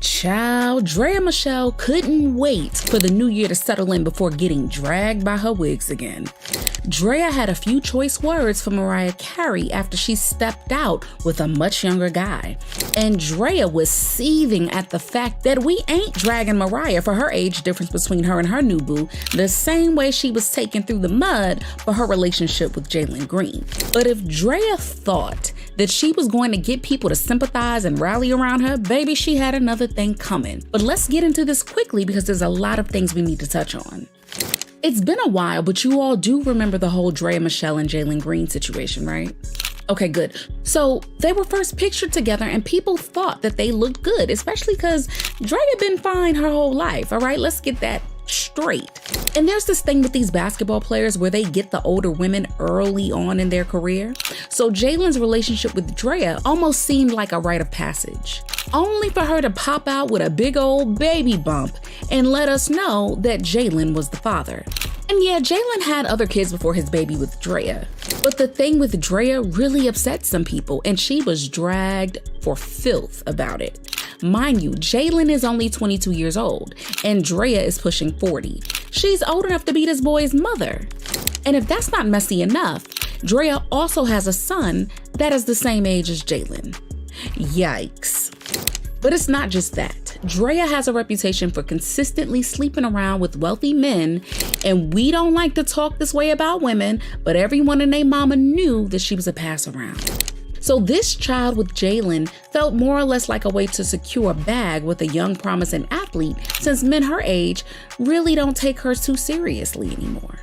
Child, Draya Michelle couldn't wait for the new year to settle in before getting dragged by her wigs again. Draya had a few choice words for Mariah Carey after she stepped out with a much younger guy. And Draya was seething at the fact that we ain't dragging Mariah for her age difference between her and her new boo, the same way she was taken through the mud for her relationship with Jalen Green. But if Draya thought that she was going to get people to sympathize and rally around her, baby, she had another thing coming. But let's get into this quickly because there's a lot of things we need to touch on. It's been a while, but you all do remember the whole Draya Michelle and Jalen Green situation, right? Okay, good. So they were first pictured together and people thought that they looked good, especially because Draya been fine her whole life, all right? Let's get that straight. And there's this thing with these basketball players where they get the older women early on in their career. So Jalen's relationship with Draya almost seemed like a rite of passage, only for her to pop out with a big old baby bump and let us know that Jalen was the father. And yeah, Jalen had other kids before his baby with Draya. But the thing with Draya really upset some people, and she was dragged for filth about it. Mind you, Jalen is only 22 years old, and Draya is pushing 40. She's old enough to be this boy's mother. And if that's not messy enough, Draya also has a son that is the same age as Jalen. Yikes. But it's not just that. Draya has a reputation for consistently sleeping around with wealthy men, and we don't like to talk this way about women, but everyone and their mama knew that she was a pass around. So this child with Jalen felt more or less like a way to secure a bag with a young promising athlete, since men her age really don't take her too seriously anymore.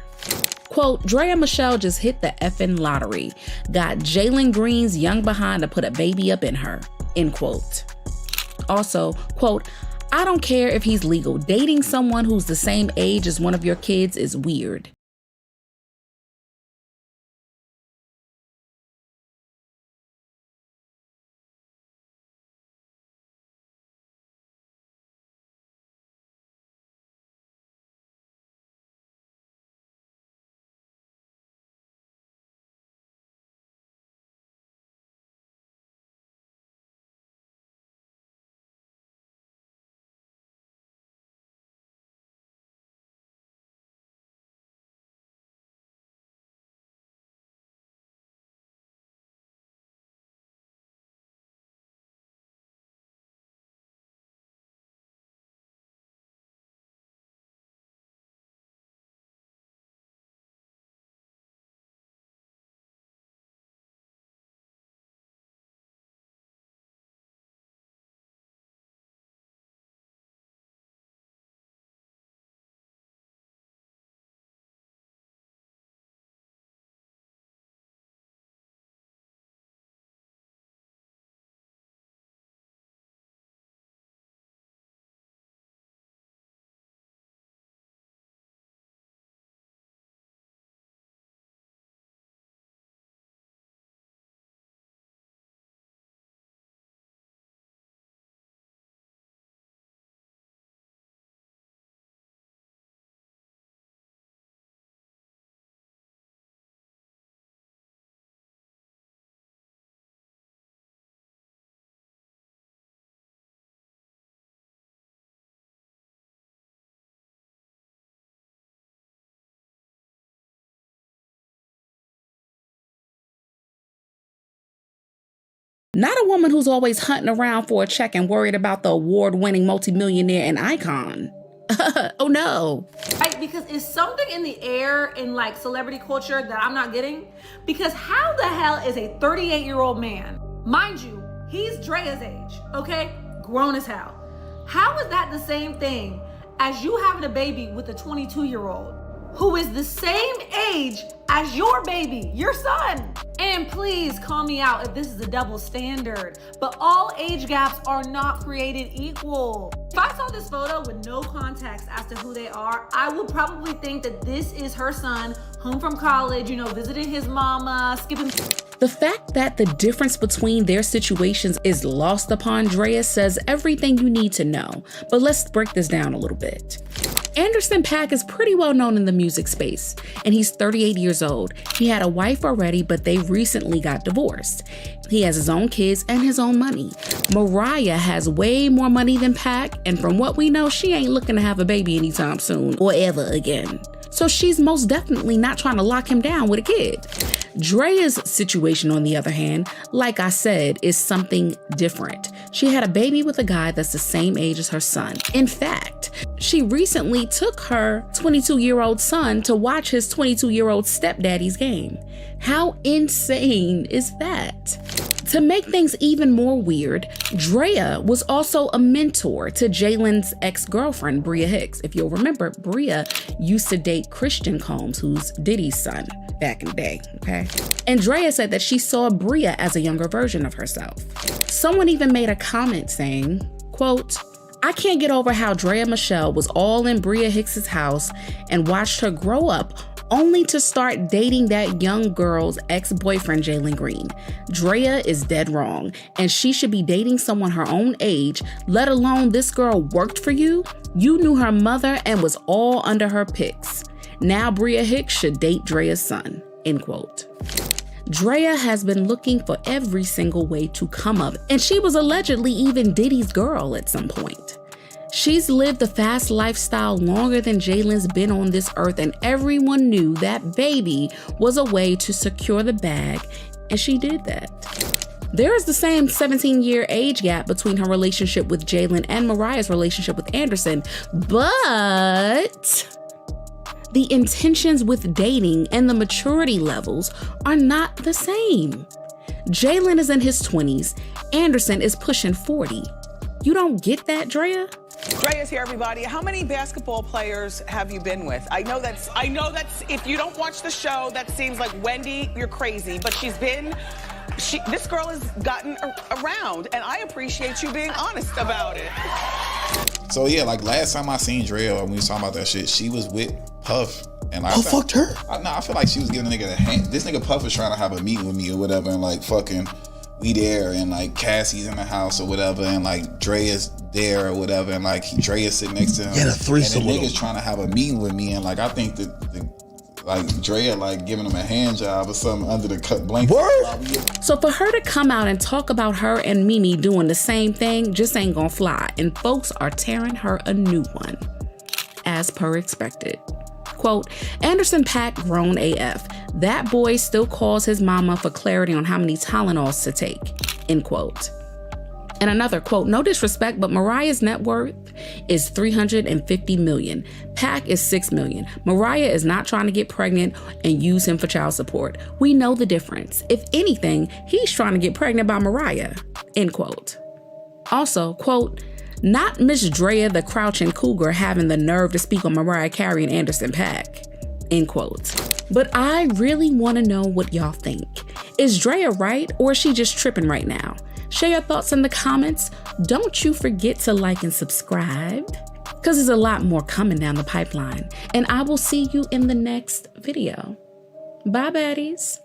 Quote, Draya Michelle just hit the effing lottery. Got Jalen Green's young behind to put a baby up in her, end quote. Also, quote, I don't care if he's legal. Dating someone who's the same age as one of your kids is weird. Not a woman who's always hunting around for a check and worried about the award-winning multimillionaire and icon. Oh no. Right, because it's something in the air in like celebrity culture that I'm not getting. Because how the hell is a 38-year-old man, mind you, he's Draya's age, okay? Grown as hell. How is that the same thing as you having a baby with a 22-year-old who is the same age as your baby, your son? And please call me out if this is a double standard, but all age gaps are not created equal. If I saw this photo with no context as to who they are, I would probably think that this is her son, home from college, you know, visiting his mama, skipping. The fact that the difference between their situations is lost upon Draya says everything you need to know, but let's break this down a little bit. Anderson .Paak is pretty well known in the music space, and he's 38 years old. He had a wife already, but they recently got divorced. He has his own kids and his own money. Mariah has way more money than .Paak, and from what we know, she ain't looking to have a baby anytime soon or ever again. So she's most definitely not trying to lock him down with a kid. Draya's situation, on the other hand, like I said, is something different. She had a baby with a guy that's the same age as her son. In fact, she recently took her 22-year-old son to watch his 22-year-old stepdaddy's game. How insane is that? To make things even more weird, Draya was also a mentor to Jalen's ex-girlfriend, Bria Hicks. If you'll remember, Bria used to date Christian Combs, who's Diddy's son back in the day, okay? And Draya said that she saw Bria as a younger version of herself. Someone even made a comment saying, quote, "I can't get over how Draya Michelle was all in Bria Hicks's house and watched her grow up only to start dating that young girl's ex-boyfriend, Jalen Green. Draya is dead wrong, and she should be dating someone her own age, let alone this girl worked for you. You knew her mother and was all under her picks. Now Bria Hicks should date Draya's son," end quote. Draya has been looking for every single way to come up, and she was allegedly even Diddy's girl at some point. She's lived the fast lifestyle longer than Jalen's been on this earth, and everyone knew that baby was a way to secure the bag, and she did that. There is the same 17-year age gap between her relationship with Jalen and Mariah's relationship with Anderson, but the intentions with dating and the maturity levels are not the same. Jalen is in his 20s, Anderson is pushing 40. You don't get that, Draya? Draya's here, everybody. How many basketball players have you been with? I know that's if you don't watch the show, that seems like, Wendy, you're crazy, but this girl has gotten around, and I appreciate you being honest about it. So yeah, like last time I seen Draya, when we was talking about that shit, she was with Puff. And Puff fucked her? I feel like she was giving a nigga a hand. This nigga Puff was trying to have a meeting with me or whatever, and like fucking we there, and like Cassie's in the house or whatever, and like Draya's there or whatever, and like Draya's sitting next to him. Yeah, the threesome. And the nigga's trying to have a meeting with me, and like I think that like Draya like giving him a hand job or something under the cut blanket. Word? So for her to come out and talk about her and Mimi doing the same thing just ain't gonna fly, and folks are tearing her a new one, as per expected. Quote, "Anderson .Paak grown AF. That boy still calls his mama for clarity on how many Tylenols to take," end quote. And another quote, "No disrespect, but Mariah's net worth is $350 million. .Paak is $6 million. Mariah is not trying to get pregnant and use him for child support. We know the difference. If anything, he's trying to get pregnant by Mariah," end quote. Also, quote, "Not Miss Draya the crouching cougar having the nerve to speak on Mariah Carey and Anderson .Paak," end quote. But I really want to know what y'all think. Is Draya right, or is she just tripping right now? Share your thoughts in the comments. Don't you forget to like and subscribe, because there's a lot more coming down the pipeline. And I will see you in the next video. Bye, baddies.